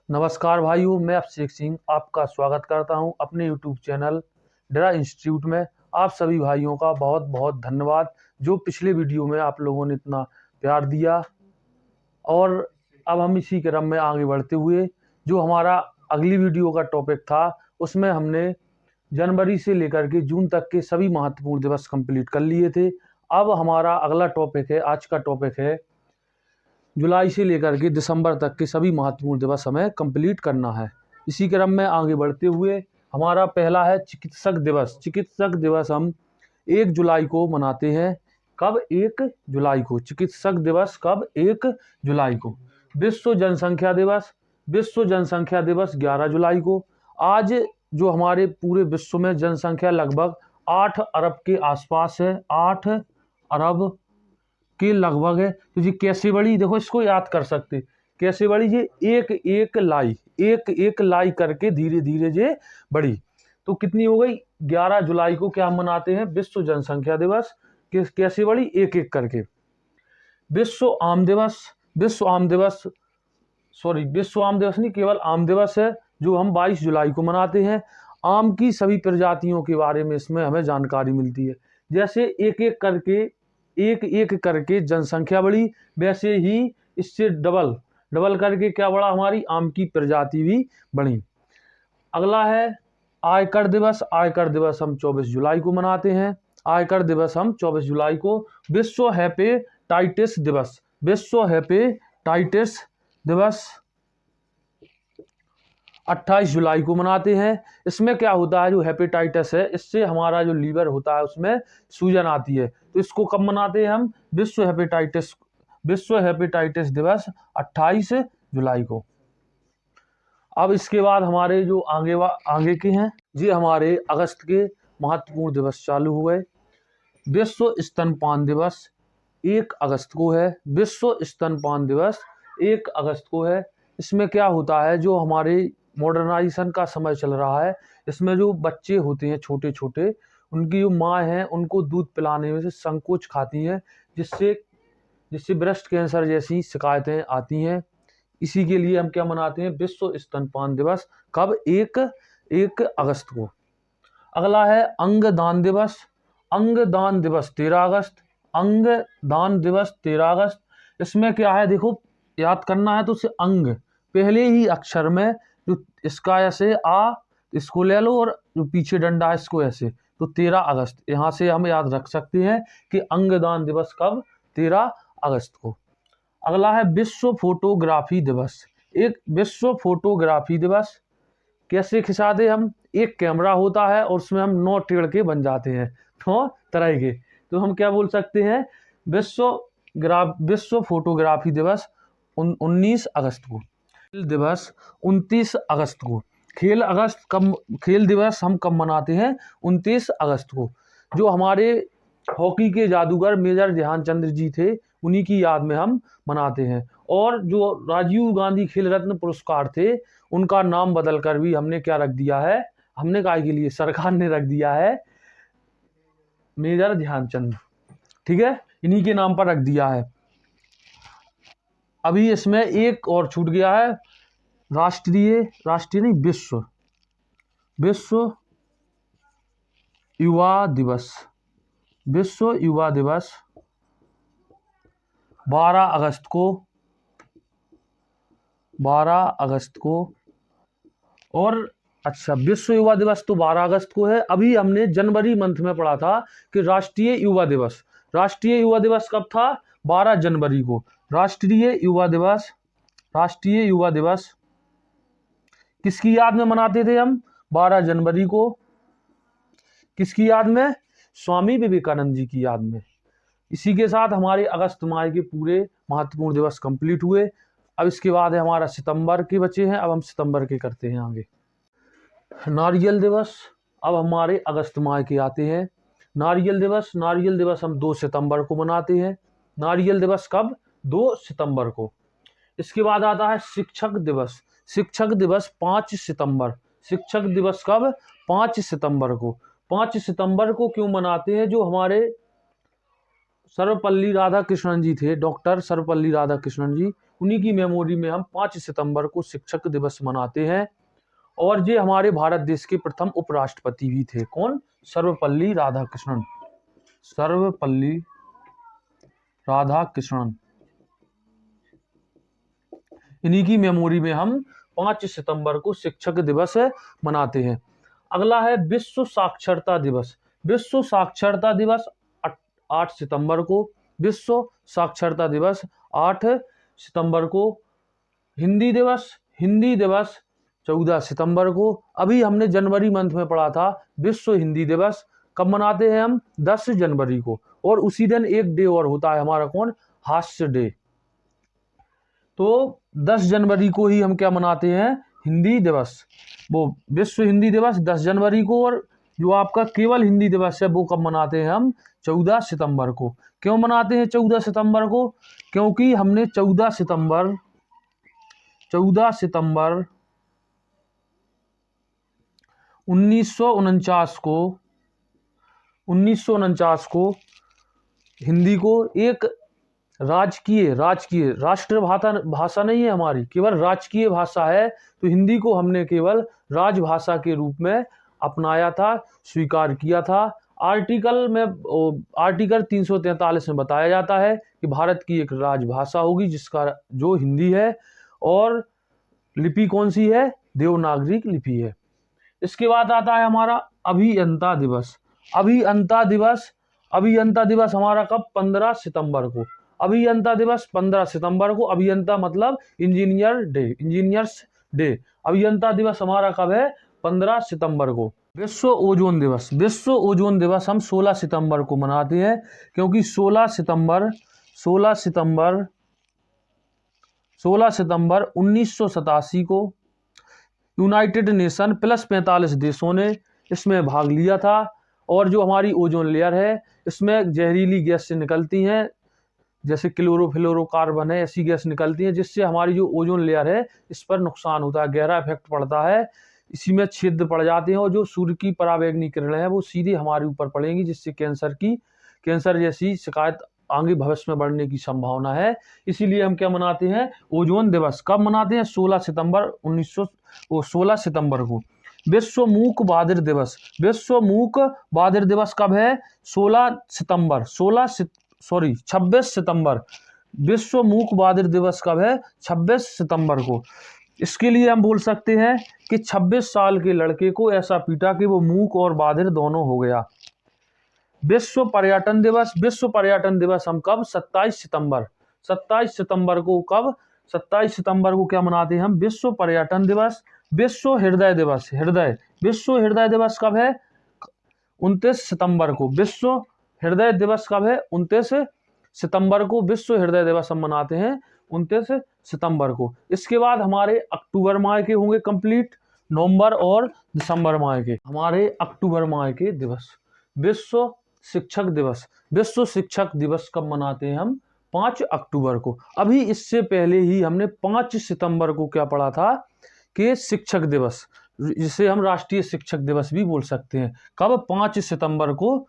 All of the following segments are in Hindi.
नमस्कार भाइयों, मैं अभिषेक सिंह आपका स्वागत करता हूं अपने YouTube चैनल डेरा इंस्टीट्यूट में। आप सभी भाइयों का बहुत बहुत धन्यवाद जो पिछले वीडियो में आप लोगों ने इतना प्यार दिया। और अब हम इसी क्रम में आगे बढ़ते हुए जो हमारा अगली वीडियो का टॉपिक था उसमें हमने जनवरी से लेकर के जून तक के सभी महत्वपूर्ण दिवस कंप्लीट कर लिए थे। अब हमारा अगला टॉपिक है, आज का टॉपिक है जुलाई से लेकर के दिसंबर तक के सभी महत्वपूर्ण दिवस हमें कंप्लीट करना है। इसी क्रम में आगे बढ़ते हुए हमारा पहला है चिकित्सक दिवस। चिकित्सक दिवस हम 1 जुलाई को मनाते हैं। कब? 1 जुलाई को। चिकित्सक दिवस कब? 1 जुलाई को। विश्व जनसंख्या दिवस। विश्व जनसंख्या दिवस 11 जुलाई को। आज जो हमारे पूरे विश्व में जनसंख्या लगभग 8 अरब के आसपास है, 8 अरब के लगभग है। तो ये कैसे बढ़ी, देखो इसको याद कर सकते कैसे बढ़ी। ये एक एक लाई करके धीरे धीरे ये बढ़ी। तो कितनी हो गई? 11 जुलाई को क्या हम मनाते हैं? विश्व जनसंख्या दिवस। कैसे बढ़ी? एक एक करके। विश्व आम दिवस। विश्व आम दिवस नहीं, केवल आम दिवस है जो हम 22 जुलाई को मनाते हैं। आम की सभी प्रजातियों के बारे में इसमें हमें जानकारी मिलती है। जैसे एक एक करके जनसंख्या बढ़ी, वैसे ही इससे डबल करके क्या बढ़ा? हमारी आम की प्रजाति भी बढ़ी। अगला है आयकर दिवस। आयकर दिवस हम 24 जुलाई को मनाते हैं। आयकर दिवस हम 24 जुलाई को। विश्व हेपेटाइटिस दिवस। विश्व हेपेटाइटिस दिवस 28 जुलाई को मनाते हैं। इसमें क्या होता है, जो हेपेटाइटिस है इससे हमारा जो लीवर होता है उसमें सूजन आती है। तो इसको कब मनाते हैं हम? विश्व हेपेटाइटिस दिवस 28 जुलाई को। अब इसके बाद हमारे जो आगे के हैं ये हमारे अगस्त के महत्वपूर्ण दिवस चालू हुए। विश्व स्तनपान दिवस 1 अगस्त को है। विश्व स्तनपान दिवस 1 अगस्त को है। इसमें क्या होता है, जो हमारे मॉडर्नाइजेशन का समय चल रहा है, इसमें जो बच्चे होते हैं छोटे छोटे, उनकी जो माँ हैं उनको दूध पिलाने में से संकोच खाती हैं, जिससे ब्रेस्ट कैंसर जैसी शिकायतें आती हैं। इसी के लिए हम क्या मनाते हैं? विश्व स्तनपान दिवस। कब? 1 अगस्त को। अगला है अंगदान दिवस। अंगदान दिवस 13 अगस्त। अंगदान दिवस 13 अगस्त। इसमें क्या है, देखो याद करना है तो उसे अंग पहले ही अक्षर में, जो इसका ऐसे आ, इसको ले लो, और जो पीछे डंडा है इसको ऐसे, तो 13 अगस्त यहाँ से हम याद रख सकते हैं कि अंगदान दिवस कब? 13 अगस्त को। अगला है विश्व फोटोग्राफी दिवस। एक विश्व फोटोग्राफी दिवस कैसे खिंचाते हम? एक कैमरा होता है और उसमें हम 9 टेढ़ के बन जाते हैं, 9 तरह के। तो हम क्या बोल सकते हैं? विश्व फोटोग्राफी दिवस 19 अगस्त को। खेल दिवस 29 अगस्त को। खेल दिवस हम कब मनाते हैं? 29 अगस्त को। जो हमारे हॉकी के जादूगर मेजर ध्यानचंद जी थे, उन्हीं की याद में हम मनाते हैं। और जो राजीव गांधी खेल रत्न पुरस्कार थे, उनका नाम बदल कर भी हमने क्या रख दिया है? हमने काय के लिए? सरकार ने रख दिया है मेजर ध्यानचंद। ठीक है, इन्हीं के नाम पर रख दिया है। अभी इसमें एक और छूट गया है, राष्ट्रीय नहीं, विश्व युवा दिवस। विश्व युवा दिवस 12 अगस्त को। 12 अगस्त को। और अच्छा, विश्व युवा दिवस तो 12 अगस्त को है। अभी हमने जनवरी मंथ में पढ़ा था कि राष्ट्रीय युवा दिवस कब था? 12 जनवरी को। राष्ट्रीय युवा दिवस किसकी याद में मनाते थे हम? 12 जनवरी को। किसकी याद में? स्वामी विवेकानंद जी की याद में। इसी के साथ हमारे अगस्त माह के पूरे महत्वपूर्ण दिवस कंप्लीट हुए। अब इसके बाद है हमारा सितंबर के बचे हैं। अब हम सितंबर के करते हैं आगे। नारियल दिवस अब हमारे अगस्त माह के आते हैं। नारियल दिवस हम 2 सितंबर को मनाते हैं। नारियल दिवस कब? 2 सितंबर को। इसके बाद आता है शिक्षक दिवस। शिक्षक दिवस 5 सितंबर। शिक्षक दिवस कब? 5 सितंबर को। 5 सितंबर को क्यों मनाते हैं? जो हमारे सर्वपल्ली राधाकृष्णन जी थे, डॉक्टर सर्वपल्ली राधाकृष्णन जी, उन्हीं की मेमोरी में हम 5 सितंबर को शिक्षक दिवस मनाते हैं। और ये हमारे भारत देश के प्रथम उपराष्ट्रपति भी थे। कौन? सर्वपल्ली राधाकृष्णन। सर्वपल्ली राधाकृष्णन, इन्हीं की मेमोरी में हम 5 सितंबर को शिक्षक दिवस मनाते हैं। अगला है विश्व साक्षरता दिवस। विश्व साक्षरता दिवस 8 सितंबर को। विश्व साक्षरता दिवस 8 सितंबर को। हिंदी दिवस 14 सितंबर को। अभी हमने जनवरी मंथ में पढ़ा था विश्व हिंदी दिवस। कब मनाते हैं हम? 10 जनवरी को। और उसी दिन एक डे और होता है हमारा, कौन? हास्य डे। तो 10 जनवरी को ही हम क्या मनाते हैं? हिंदी दिवस। वो विश्व हिंदी दिवस 10 जनवरी को, और जो आपका केवल हिंदी दिवस है वो कब मनाते हैं हम? 14 सितंबर को। क्यों मनाते हैं 14 सितंबर को? क्योंकि हमने 14 सितंबर 1949 को हिंदी को एक राजकीय राष्ट्र भाषा नहीं है हमारी, केवल राजकीय भाषा है। तो हिंदी को हमने केवल राजभाषा के रूप में अपनाया था, स्वीकार किया था। आर्टिकल 343 में बताया जाता है कि भारत की एक राजभाषा होगी जिसका जो हिंदी है, और लिपि कौन सी है? देवनागरी लिपि है। इसके बाद आता है हमारा अभियंता दिवस। अभियंता दिवस हमारा कब? 15 सितंबर को। अभियंता दिवस 15 सितंबर को। अभियंता मतलब इंजीनियर्स डे। अभियंता दिवस हमारा कब है? 15 सितंबर को। विश्व ओजोन दिवस हम 16 सितंबर को मनाते हैं, क्योंकि 16 सितंबर 1987 को यूनाइटेड नेशन प्लस 45 देशों ने इसमें भाग लिया था। और जो हमारी ओजोन लेयर है इसमें जहरीली गैस से निकलती हैं, जैसे क्लोरोफ्लोरोकार्बन है, ऐसी गैस निकलती हैं जिससे हमारी जो ओजोन लेयर है इस पर नुकसान होता है, गहरा इफेक्ट पड़ता है। इसी में छेद पड़ जाते हैं और जो सूर्य की पराबैंगनी किरणें हैं वो सीधे हमारे ऊपर पड़ेंगी, जिससे कैंसर जैसी शिकायत आगे भविष्य में बढ़ने की संभावना है। इसीलिए हम क्या मनाते हैं? ओजोन दिवस। कब मनाते हैं? 16 सितंबर को। विश्व मूक बधिर दिवस कब है? 26 सितंबर। विश्व मूक बधिर दिवस कब है? 26 सितंबर को। इसके लिए हम बोल सकते हैं कि 26 साल के लड़के को ऐसा पीटा कि वो मूक और बधिर दोनों हो गया। विश्व पर्यटन दिवस हम कब? 27 सितंबर को। कब? 27 सितंबर को क्या मनाते हैं हम? विश्व पर्यटन दिवस। विश्व हृदय दिवस कब है? 29 सितंबर को। विश्व हृदय दिवस कब है? 29 सितंबर को। विश्व हृदय दिवस हम मनाते हैं 29 सितंबर को। इसके बाद हमारे अक्टूबर माह के होंगे कंप्लीट, नवंबर और दिसंबर माह के। हमारे अक्टूबर माह के दिवस। विश्व शिक्षक दिवस कब मनाते हैं हम? 5 अक्टूबर को। अभी इससे पहले ही हमने 5 सितंबर को क्या पढ़ा था कि शिक्षक दिवस, जिसे हम राष्ट्रीय शिक्षक दिवस भी बोल सकते हैं। कब? 5 सितंबर को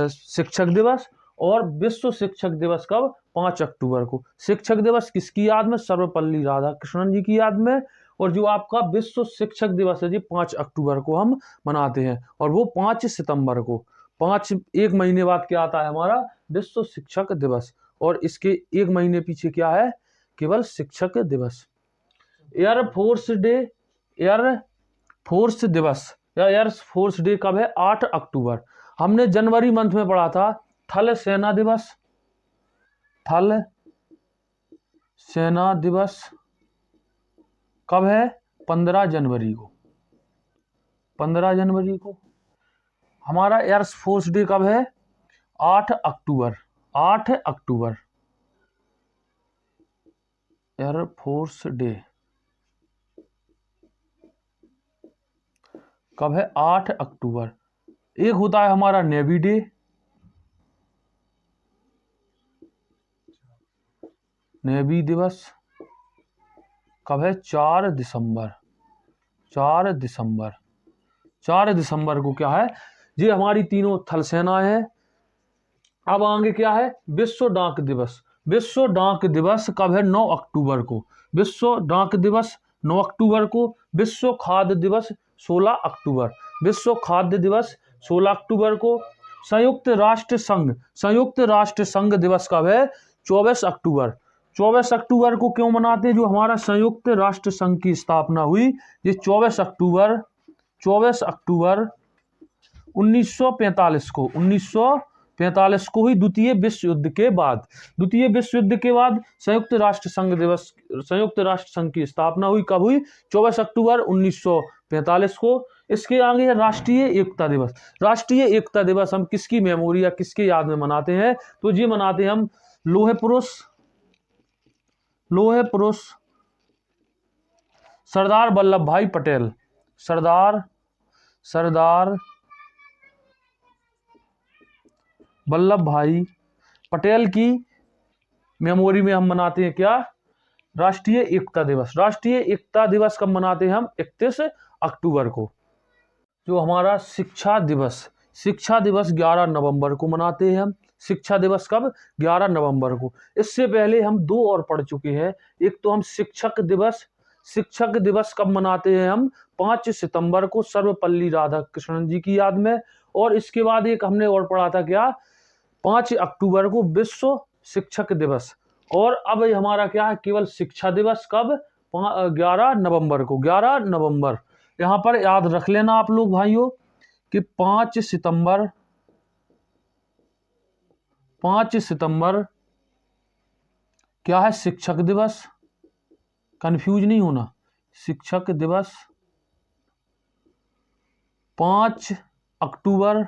शिक्षक दिवस। और विश्व शिक्षक दिवस कब? 5 अक्टूबर को। शिक्षक दिवस किसकी याद में? सर्वपल्ली राधाकृष्णन जी की याद में। और जो आपका विश्व शिक्षक दिवस है जी 5 अक्टूबर को हम मनाते हैं, और वो 5 सितंबर को। एक महीने बाद क्या आता है हमारा? विश्व शिक्षक दिवस। और इसके एक महीने पीछे क्या है? केवल शिक्षक दिवस। एयरफोर्स डे कब है? 8 अक्टूबर। हमने जनवरी मंथ में पढ़ा था थल सेना दिवस कब है? 15 जनवरी को। हमारा एयरफोर्स डे कब है? 8 अक्टूबर। एयरफोर्स डे कब है? 8 अक्टूबर। एक होता है हमारा नेवी डे। नेवी दिवस कब है? 4 दिसंबर को क्या है? ये हमारी तीनों थल सेना है। अब आगे क्या है? विश्व डाक दिवस। विश्व डाक दिवस कब है? 9 अक्टूबर को। विश्व डाक दिवस 9 अक्टूबर को। विश्व खाद्य दिवस 16 अक्टूबर। विश्व खाद्य दिवस 16 अक्टूबर को। संयुक्त राष्ट्र संघ दिवस कब है? 24 अक्टूबर। 24 अक्टूबर को क्यों मनाते हैं? जो हमारा संयुक्त राष्ट्र संघ की स्थापना हुई, ये 24 अक्टूबर 1945 को 1945 को ही द्वितीय विश्व युद्ध के बाद संयुक्त राष्ट्र संघ की स्थापना हुई। कब हुई? 24 अक्टूबर 1945 को। इसके आगे है राष्ट्रीय एकता दिवस। राष्ट्रीय एकता दिवस हम किसकी मेमोरी या किसके याद में मनाते हैं? तो जी मनाते हैं हम लौह पुरुष सरदार वल्लभ भाई पटेल। सरदार वल्लभ भाई पटेल की मेमोरी में हम मनाते हैं क्या? राष्ट्रीय एकता दिवस। राष्ट्रीय एकता दिवस कब मनाते हैं हम? 31 अक्टूबर को। जो हमारा शिक्षा दिवस 11 नवंबर को मनाते हैं हम। शिक्षा दिवस कब? 11 नवंबर को। इससे पहले हम 2 और पढ़ चुके हैं। एक तो हम शिक्षक दिवस कब मनाते हैं हम? 5 सितंबर को सर्वपल्ली राधाकृष्णन जी की याद में। और इसके बाद एक हमने और पढ़ा था क्या? 5 अक्टूबर को विश्व शिक्षक दिवस। और अब हमारा क्या है? केवल शिक्षा दिवस कब? 11 नवंबर को। 11 नवंबर यहाँ पर याद रख लेना आप लोग भाइयों कि 5 सितंबर क्या है? शिक्षक दिवस। कंफ्यूज नहीं होना, शिक्षक दिवस। 5 अक्टूबर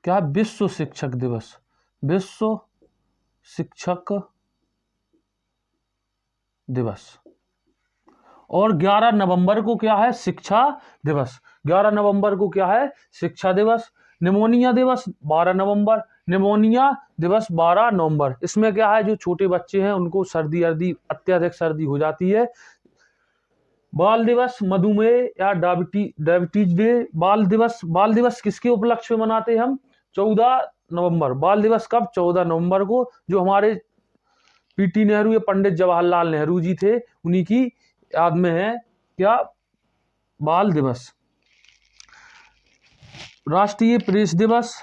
क्या है? विश्व शिक्षक दिवस। विश्व शिक्षक दिवस। और 11 नवंबर को क्या है? शिक्षा दिवस। 11 नवंबर को क्या है? शिक्षा दिवस। निमोनिया दिवस 12 नवंबर। निमोनिया दिवस 12 नवंबर। इसमें क्या है? जो छोटे बच्चे हैं उनको अत्यधिक सर्दी हो जाती है। बाल दिवस मधुमेह या डायबिटीज डे। बाल दिवस किसके उपलक्ष्य में मनाते हैं हम? 14 नवंबर। बाल दिवस कब? 14 नवंबर को। जो हमारे पीटी नेहरू या पंडित जवाहरलाल नेहरू जी थे, उन्हीं की याद में है क्या? बाल दिवस। राष्ट्रीय प्रेस दिवस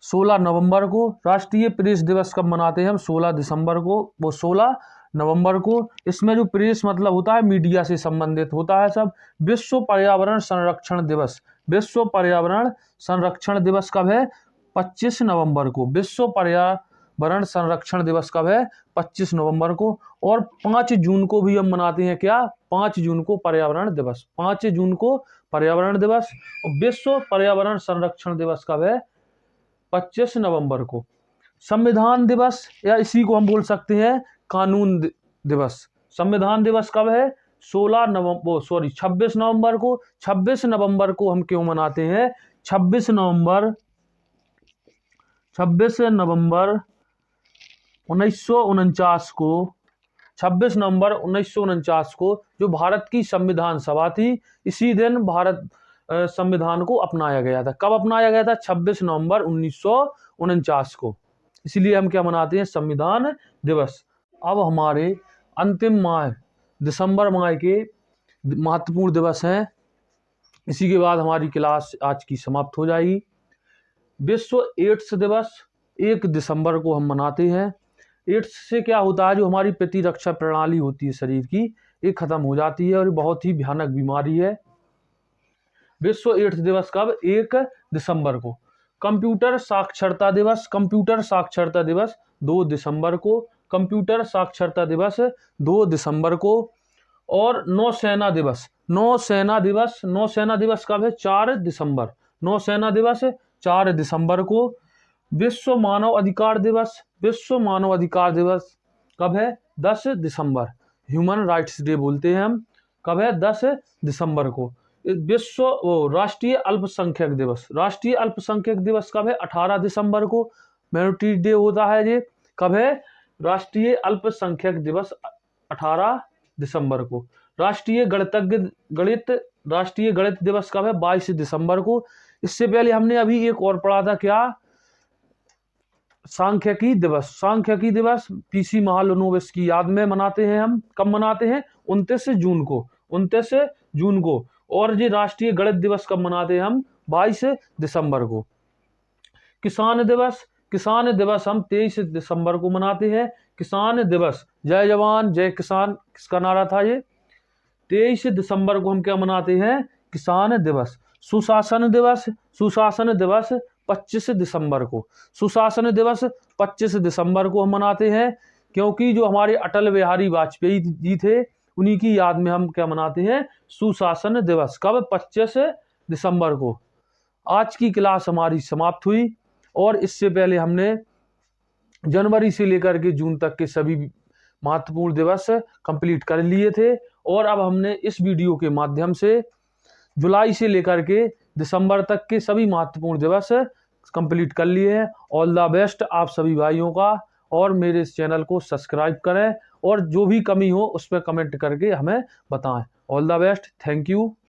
16 नवंबर को। राष्ट्रीय प्रेस दिवस कब मनाते हैं हम? 16 दिसंबर को। वो 16 नवंबर को। इसमें जो प्रेस मतलब होता है मीडिया से संबंधित होता है सब। विश्व पर्यावरण संरक्षण दिवस। विश्व पर्यावरण संरक्षण दिवस कब है? 25 नवंबर को। विश्व पर्यावरण संरक्षण दिवस कब है? 25 नवंबर को। और 5 जून को भी हम मनाते हैं क्या? 5 जून को पर्यावरण दिवस। 5 जून को पर्यावरण दिवस। और विश्व पर्यावरण संरक्षण दिवस कब है? 25 नवंबर को। संविधान दिवस या इसी को हम बोल सकते हैं कानून दिवस। संविधान दिवस कब है? 26 नवंबर को। 26 नवंबर को हम क्यों मनाते हैं? 26 नवंबर 1949 को 26 नवंबर 1949 को जो भारत की संविधान सभा थी, इसी दिन भारत संविधान को अपनाया गया था। कब अपनाया गया था? 26 नवंबर 1949 को। इसलिए हम क्या मनाते हैं? संविधान दिवस। अब हमारे अंतिम माह दिसंबर माह के महत्वपूर्ण दिवस हैं। इसी के बाद हमारी क्लास आज की समाप्त हो जाएगी। विश्व एड्स दिवस 1 दिसंबर को हम मनाते हैं। एड्स से क्या होता है? जो हमारी प्रतिरक्षा प्रणाली होती है शरीर की, ये खत्म हो जाती है और बहुत ही भयानक बीमारी है। विश्व एड्स दिवस कब? 1 दिसंबर को। कंप्यूटर साक्षरता दिवस 2 दिसंबर को। कंप्यूटर साक्षरता दिवस 2 दिसंबर को। और नौसेना दिवस कब है? 4 दिसंबर। नौसेना दिवस 4 दिसंबर को। विश्व मानव अधिकार दिवस कब है? 10 दिसंबर। ह्यूमन राइट्स डे बोलते हैं हम। कब है? 10 दिसंबर को। राष्ट्रीय अल्पसंख्यक दिवस कब है? 18 दिसंबर को। माइनॉरिटी डे होता है ये। कब है? राष्ट्रीय अल्पसंख्यक दिवस 18 दिसंबर को। राष्ट्रीय गणित दिवस कब है? 22 दिसंबर को। इससे पहले हमने अभी एक और पढ़ा था क्या? सांख्यिकी दिवस। सांख्यिकी दिवस पीसी महालनोबिस की याद में मनाते हैं हम। कब मनाते हैं? 29 जून को। 29 जून को। और ये राष्ट्रीय गणित दिवस कब मनाते हैं हम? 22 दिसंबर को। किसान दिवस। किसान दिवस हम 23 दिसंबर को मनाते हैं। किसान दिवस, जय जवान जय किसान किसका नारा था ये? 23 दिसंबर को हम क्या मनाते हैं? किसान दिवस। सुशासन दिवस। सुशासन दिवस 25 दिसंबर को। सुशासन दिवस 25 दिसंबर को हम मनाते हैं, क्योंकि जो हमारे अटल बिहारी वाजपेयी जी थे उन्हीं की याद में हम क्या मनाते हैं? सुशासन दिवस। कब? 25 दिसंबर को। आज की क्लास हमारी समाप्त हुई, और इससे पहले हमने जनवरी से लेकर के जून तक के सभी महत्वपूर्ण दिवस कंप्लीट कर लिए थे, और अब हमने इस वीडियो के माध्यम से जुलाई से लेकर के दिसंबर तक के सभी महत्वपूर्ण दिवस कंप्लीट कर लिए हैं। ऑल द बेस्ट आप सभी भाइयों का, और मेरे इस चैनल को सब्सक्राइब करें, और जो भी कमी हो उस पर कमेंट करके हमें बताएं। All the best, thank you.